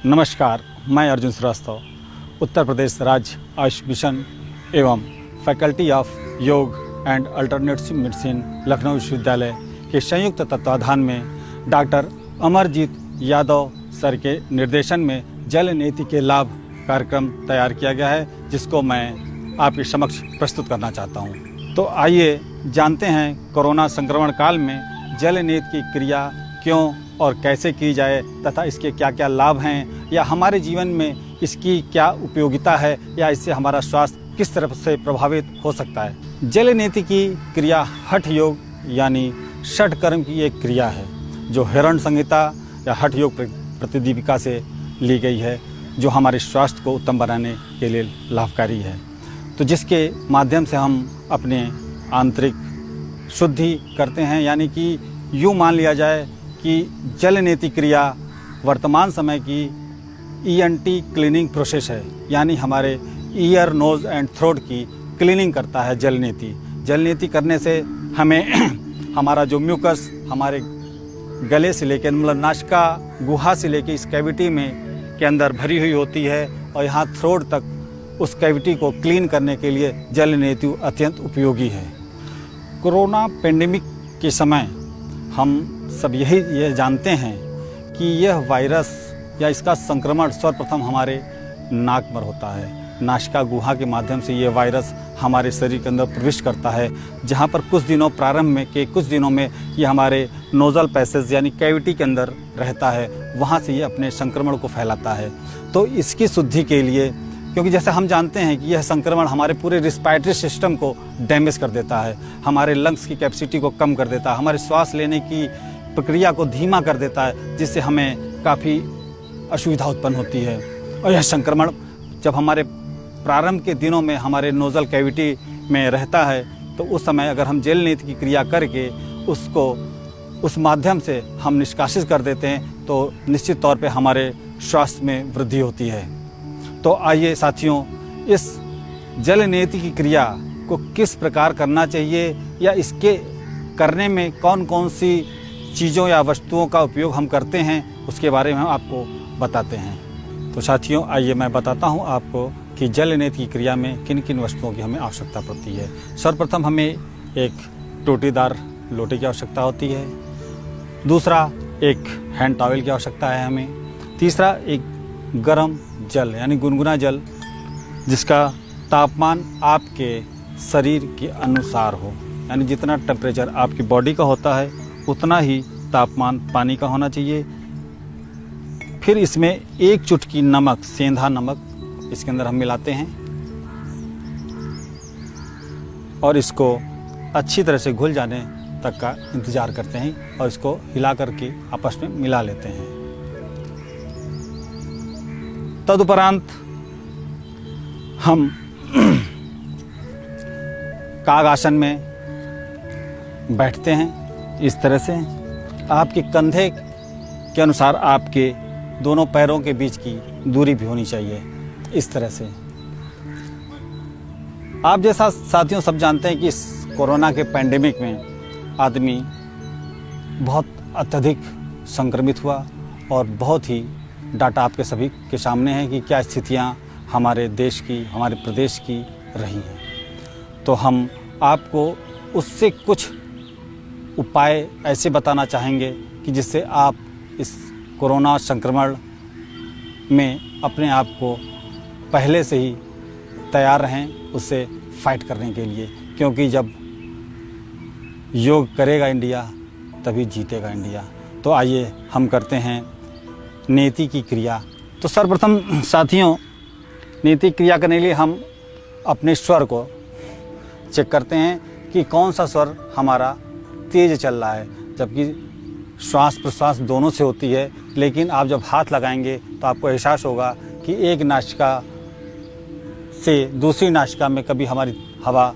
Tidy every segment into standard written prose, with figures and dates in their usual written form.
नमस्कार, मैं अर्जुन श्रीवास्तव, उत्तर प्रदेश राज्य आयुष मिशन एवं फैकल्टी ऑफ योग एंड अल्टरनेटिव मेडिसिन लखनऊ विश्वविद्यालय के संयुक्त तत्वाधान में डॉक्टर अमरजीत यादव सर के निर्देशन में जल नीति के लाभ कार्यक्रम तैयार किया गया है, जिसको मैं आपके समक्ष प्रस्तुत करना चाहता हूँ। तो आइए जानते हैं कोरोना संक्रमण काल में जल नीति की क्रिया क्यों और कैसे की जाए तथा इसके क्या क्या लाभ हैं या हमारे जीवन में इसकी क्या उपयोगिता है या इससे हमारा स्वास्थ्य किस तरह से प्रभावित हो सकता है। जल नीति की क्रिया हठ योग यानी षट कर्म की एक क्रिया है जो हिरण संहिता या हठ योग प्रतिदीपिका से ली गई है, जो हमारे स्वास्थ्य को उत्तम बनाने के लिए लाभकारी है। तो जिसके माध्यम से हम अपने आंतरिक शुद्धि करते हैं, यानी कि यूँ मान लिया जाए कि जल नीति क्रिया वर्तमान समय की ENT क्लीनिंग प्रोसेस है, यानी हमारे ईयर नोज़ एंड थ्रोट की क्लीनिंग करता है जल नीति। जल नीति करने से हमें हमारा जो म्यूकस हमारे गले से लेकर मतलब नासिका गुहा से लेकर इस कैविटी में के अंदर भरी हुई होती है और यहाँ थ्रोट तक उस कैविटी को क्लीन करने के लिए जल नीति अत्यंत उपयोगी है। कोरोना पेंडेमिक के समय हम सब ये जानते हैं कि यह वायरस या इसका संक्रमण सर्वप्रथम हमारे नाक पर होता है। नासिका गुहा के माध्यम से ये वायरस हमारे शरीर के अंदर प्रवेश करता है, जहाँ पर प्रारंभ में कुछ दिनों में ये हमारे नोजल पैसेज यानी कैविटी के अंदर रहता है, वहाँ से ये अपने संक्रमण को फैलाता है। तो इसकी शुद्धि के लिए, क्योंकि जैसे हम जानते हैं कि यह संक्रमण हमारे पूरे रिस्पायरेटरी सिस्टम को डैमेज कर देता है, हमारे लंग्स की कैपेसिटी को कम कर देता है, हमारे श्वास लेने की प्रक्रिया को धीमा कर देता है, जिससे हमें काफ़ी असुविधा उत्पन्न होती है। और यह संक्रमण जब हमारे प्रारंभ के दिनों में हमारे नोजल कैविटी में रहता है, तो उस समय अगर हम जल नीति की क्रिया करके उसको उस माध्यम से हम निष्कासित कर देते हैं, तो निश्चित तौर पे हमारे स्वास्थ्य में वृद्धि होती है। तो आइए साथियों, इस जल नीति की क्रिया को किस प्रकार करना चाहिए या इसके करने में कौन कौन सी चीज़ों या वस्तुओं का उपयोग हम करते हैं, उसके बारे में हम आपको बताते हैं। तो साथियों, आइए मैं बताता हूं आपको कि जल नीति की क्रिया में किन किन वस्तुओं की हमें आवश्यकता पड़ती है। सर्वप्रथम हमें एक टोटीदार लोटे की आवश्यकता होती है। दूसरा, एक हैंड टॉवेल की आवश्यकता है हमें। तीसरा, एक गर्म जल यानी गुनगुना जल, जिसका तापमान आपके शरीर के अनुसार हो, यानी जितना टेम्परेचर आपकी बॉडी का होता है उतना ही तापमान पानी का होना चाहिए। फिर इसमें एक चुटकी नमक, सेंधा नमक इसके अंदर हम मिलाते हैं और इसको अच्छी तरह से घुल जाने तक का इंतज़ार करते हैं और इसको हिला करके आपस में मिला लेते हैं। तदुपरांत हम काग आसन में बैठते हैं। इस तरह से आपके कंधे के अनुसार आपके दोनों पैरों के बीच की दूरी भी होनी चाहिए। इस तरह से आप जैसा साथियों सब जानते हैं कि इस कोरोना के पैंडेमिक में आदमी बहुत अत्यधिक संक्रमित हुआ और बहुत ही डाटा आपके सभी के सामने है कि क्या स्थितियां हमारे देश की, हमारे प्रदेश की रही हैं। तो हम आपको उससे कुछ उपाय ऐसे बताना चाहेंगे कि जिससे आप इस कोरोना संक्रमण में अपने आप को पहले से ही तैयार रहें उससे फाइट करने के लिए, क्योंकि जब योग करेगा इंडिया तभी जीतेगा इंडिया। तो आइए हम करते हैं नीति की क्रिया। तो सर्वप्रथम साथियों, नीति क्रिया करने के लिए हम अपने स्वर को चेक करते हैं कि कौन सा स्वर हमारा तेज चल रहा है, जबकि श्वास प्रश्वास दोनों से होती है। लेकिन आप जब हाथ लगाएंगे तो आपको एहसास होगा कि एक नासिका से दूसरी नासिका में कभी हमारी हवा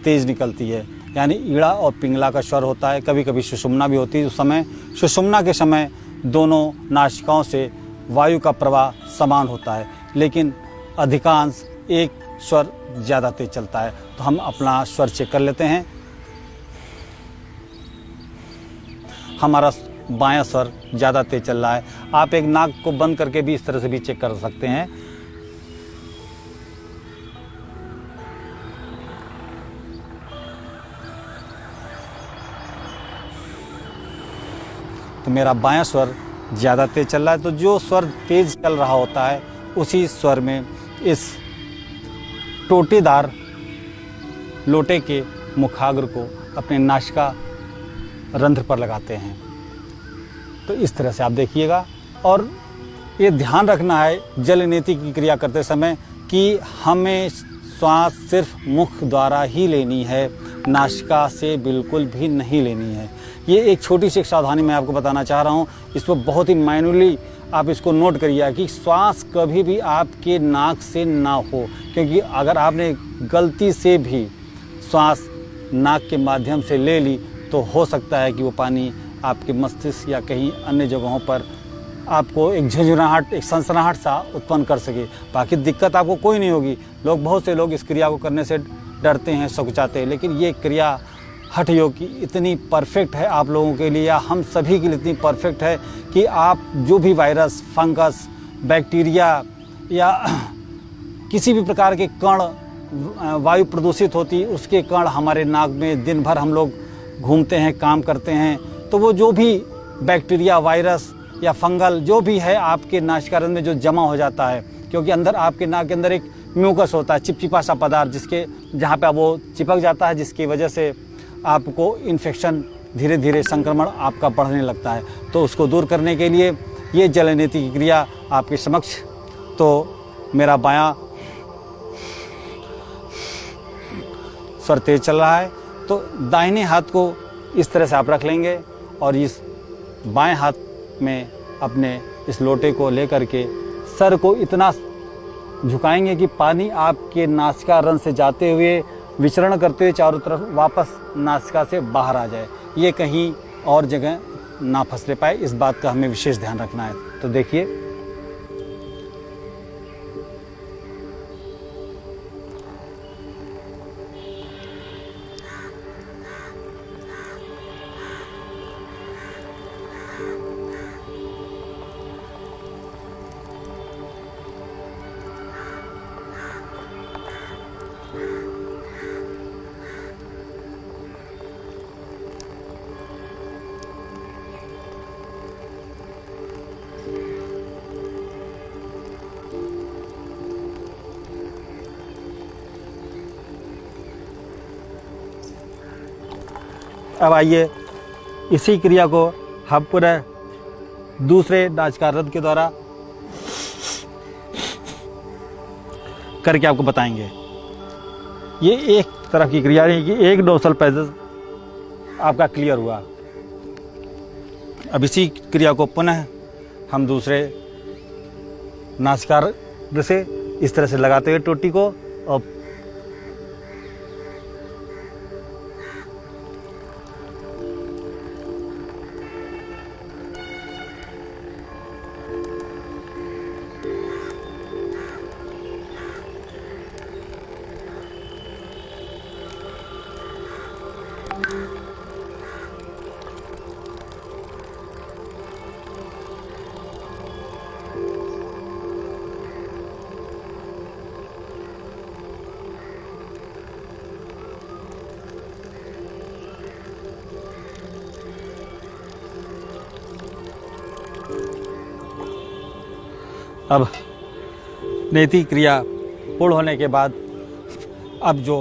तेज़ निकलती है, यानी ईड़ा और पिंगला का स्वर होता है। कभी कभी सुषुम्ना भी होती है। उस समय सुषुम्ना के समय दोनों नासिकाओं से वायु का प्रवाह समान होता है, लेकिन अधिकांश एक स्वर ज़्यादा तेज चलता है। तो हम अपना स्वर चेक कर लेते हैं। हमारा बायां स्वर ज़्यादा तेज चल रहा है। आप एक नाक को बंद करके भी इस तरह से भी चेक कर सकते हैं। तो मेरा बायां स्वर ज़्यादा तेज चल रहा है। तो जो स्वर तेज चल रहा होता है उसी स्वर में इस टोटीदार लोटे के मुखाग्र को अपने नासिका रंध्र पर लगाते हैं। तो इस तरह से आप देखिएगा। और ये ध्यान रखना है जल नीति की क्रिया करते समय कि हमें श्वास सिर्फ मुख द्वारा ही लेनी है, नासिका से बिल्कुल भी नहीं लेनी है। ये एक छोटी सी सावधानी मैं आपको बताना चाह रहा हूँ। इसको बहुत ही मैनुअली आप इसको नोट करिए कि श्वास कभी भी आपके नाक से ना हो, क्योंकि अगर आपने गलती से भी श्वास नाक के माध्यम से ले ली तो हो सकता है कि वो पानी आपके मस्तिष्क या कहीं अन्य जगहों पर आपको एक झुंझुनाहट, एक सनसनाहट सा उत्पन्न कर सके। बाकी दिक्कत आपको कोई नहीं होगी। बहुत से लोग इस क्रिया को करने से डरते हैं, सकुचाते हैं, लेकिन ये क्रिया हठ योग की इतनी परफेक्ट है आप लोगों के लिए, या हम सभी के लिए इतनी परफेक्ट है कि आप जो भी वायरस, फंगस, बैक्टीरिया या किसी भी प्रकार के कण, वायु प्रदूषित होती उसके कण हमारे नाक में दिन भर हम लोग घूमते हैं, काम करते हैं, तो वो जो भी बैक्टीरिया, वायरस या फंगल जो भी है आपके नासिकारंध्र में जो जमा हो जाता है, क्योंकि अंदर आपके नाक के अंदर एक म्यूकस होता है, चिपचिपा सा पदार्थ, जिसके जहाँ पे वो चिपक जाता है, जिसकी वजह से आपको इन्फेक्शन, धीरे धीरे संक्रमण आपका बढ़ने लगता है। तो उसको दूर करने के लिए ये जल नीति की क्रिया आपके समक्ष। तो मेरा बायां स्वर तेज चल रहा है, तो दाहिने हाथ को इस तरह से आप रख लेंगे और इस बाएं हाथ में अपने इस लोटे को लेकर के सर को इतना झुकाएंगे कि पानी आपके नासिका रंध्र से जाते हुए, विचरण करते हुए चारों तरफ वापस नासिका से बाहर आ जाए। ये कहीं और जगह ना फंसले पाए, इस बात का हमें विशेष ध्यान रखना है। तो देखिए, अब आइए इसी क्रिया को हम पुनः दूसरे नासिका रंध्र के द्वारा करके आपको बताएंगे। ये एक तरफ की क्रिया नहीं कि एक डोर्सल पैसेज आपका क्लियर हुआ। अब इसी क्रिया को पुनः हम दूसरे नासिका रंध्र से इस तरह से लगाते हुए टोटी को, और अब नेति क्रिया पूर्ण होने के बाद अब जो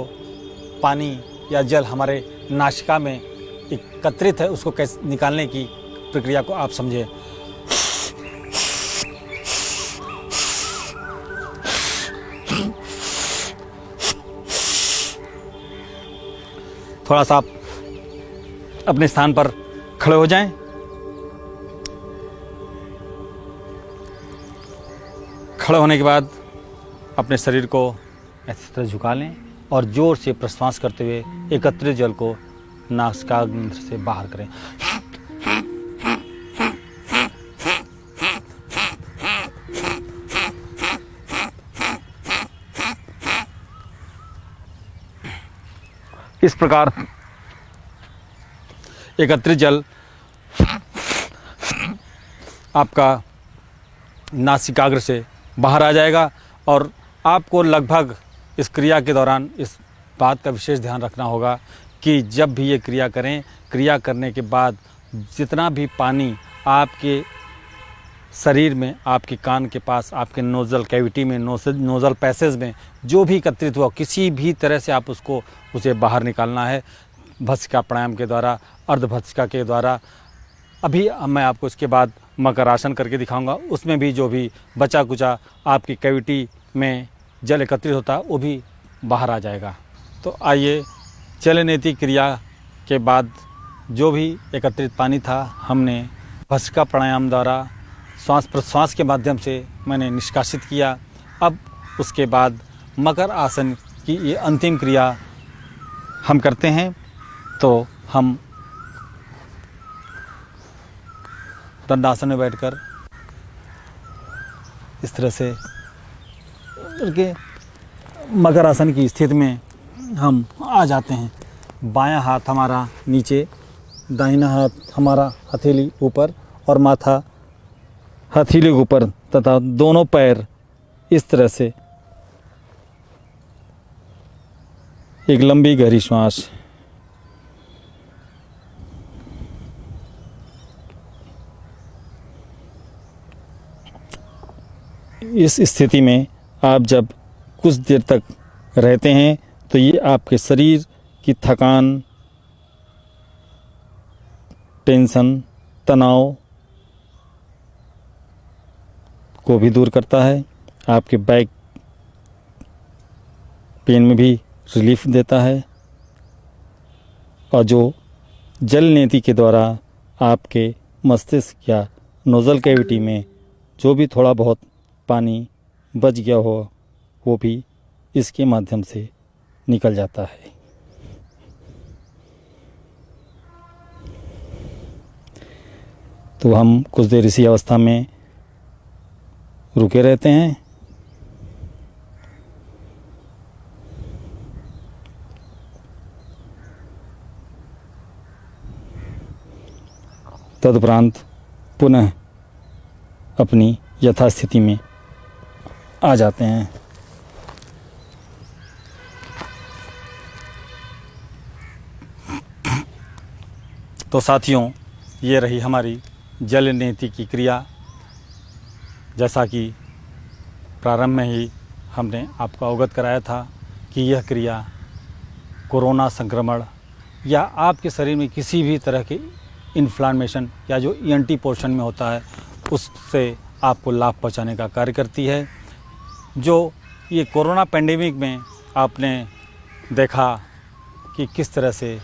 पानी या जल हमारे नासिका में एकत्रित है उसको कैसे निकालने की प्रक्रिया को आप समझें। थोड़ा सा आप अपने स्थान पर खड़े हो जाएं। खड़े होने के बाद अपने शरीर को इस तरह झुका लें और जोर से प्रश्वास करते हुए एकत्रित जल को नासिकाग्र से बाहर करें। इस प्रकार एकत्रित जल आपका नासिकाग्र से बाहर आ जाएगा। और आपको लगभग इस क्रिया के दौरान इस बात का विशेष ध्यान रखना होगा कि जब भी ये क्रिया करें, क्रिया करने के बाद जितना भी पानी आपके शरीर में, आपके कान के पास, आपके नोज़ल कैविटी में, नोज़ल पैसेज में जो भी एकत्रित हुआ, किसी भी तरह से आप उसे बाहर निकालना है भस्त्रिका प्राणायाम के द्वारा, अर्धभस्त्रिका के द्वारा। अभी मैं आपको इसके बाद मकर आसन करके दिखाऊंगा। उसमें भी जो भी बचा कुचा आपकी कैविटी में जल एकत्रित होता है वो भी बाहर आ जाएगा। तो आइए, चलनेति क्रिया के बाद जो भी एकत्रित पानी था हमने भस्त्रिका प्राणायाम द्वारा श्वास प्रश्वास के माध्यम से मैंने निष्कासित किया। अब उसके बाद मकर आसन की ये अंतिम क्रिया हम करते हैं। तो हम दंडासन में बैठकर इस तरह से करके मकर आसन की स्थिति में हम आ जाते हैं। बायां हाथ हमारा नीचे, दाहिना हाथ हमारा हथेली ऊपर और माथा हथेली के ऊपर, तथा दोनों पैर इस तरह से एक लंबी गहरी श्वास। इस स्थिति में आप जब कुछ देर तक रहते हैं तो ये आपके शरीर की थकान, टेंशन, तनाव को भी दूर करता है। आपके बैक पेन में भी रिलीफ देता है। और जो जल नेति के द्वारा आपके मस्तिष्क या नोज़ल कैविटी में जो भी थोड़ा बहुत पानी बच गया हो वो भी इसके माध्यम से निकल जाता है। तो हम कुछ देर इसी अवस्था में रुके रहते हैं। तदुपरांत पुनः अपनी यथास्थिति में आ जाते हैं। तो साथियों, ये रही हमारी जल नेति की क्रिया। जैसा कि प्रारंभ में ही हमने आपको अवगत कराया था कि यह क्रिया कोरोना संक्रमण या आपके शरीर में किसी भी तरह के इन्फ्लामेशन या जो ईएनटी पोर्शन में होता है उससे आपको लाभ पहुंचाने का कार्य करती है। जो ये कोरोना पेंडेमिक में आपने देखा कि किस तरह से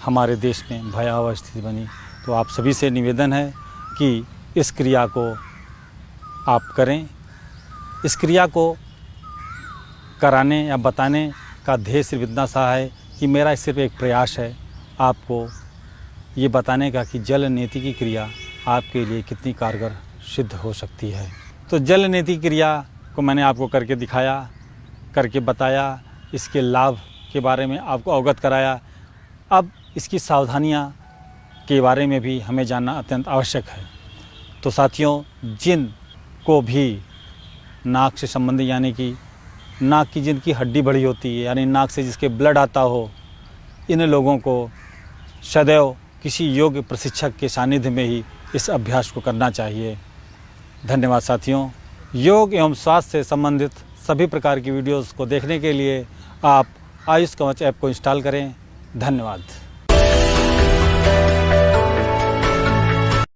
हमारे देश में भयावह स्थिति बनी, तो आप सभी से निवेदन है कि इस क्रिया को आप करें। इस क्रिया को कराने या बताने का ध्येय सिर्फ इतना सा है कि मेरा सिर्फ एक प्रयास है आपको ये बताने का कि जल नेति की क्रिया आपके लिए कितनी कारगर सिद्ध हो सकती है। तो जल नेति क्रिया को मैंने आपको करके दिखाया, करके बताया, इसके लाभ के बारे में आपको अवगत कराया। अब इसकी सावधानियां के बारे में भी हमें जानना अत्यंत आवश्यक है। तो साथियों, जिन को भी नाक से संबंधित, यानी कि नाक की जिनकी हड्डी बड़ी होती है, यानी नाक से जिसके ब्लड आता हो, इन लोगों को सदैव किसी योग प्रशिक्षक के सानिध्य में ही इस अभ्यास को करना चाहिए। धन्यवाद साथियों। योग एवं स्वास्थ्य से संबंधित सभी प्रकार की वीडियोस को देखने के लिए आप आयुष कवच ऐप को इंस्टॉल करें। धन्यवाद।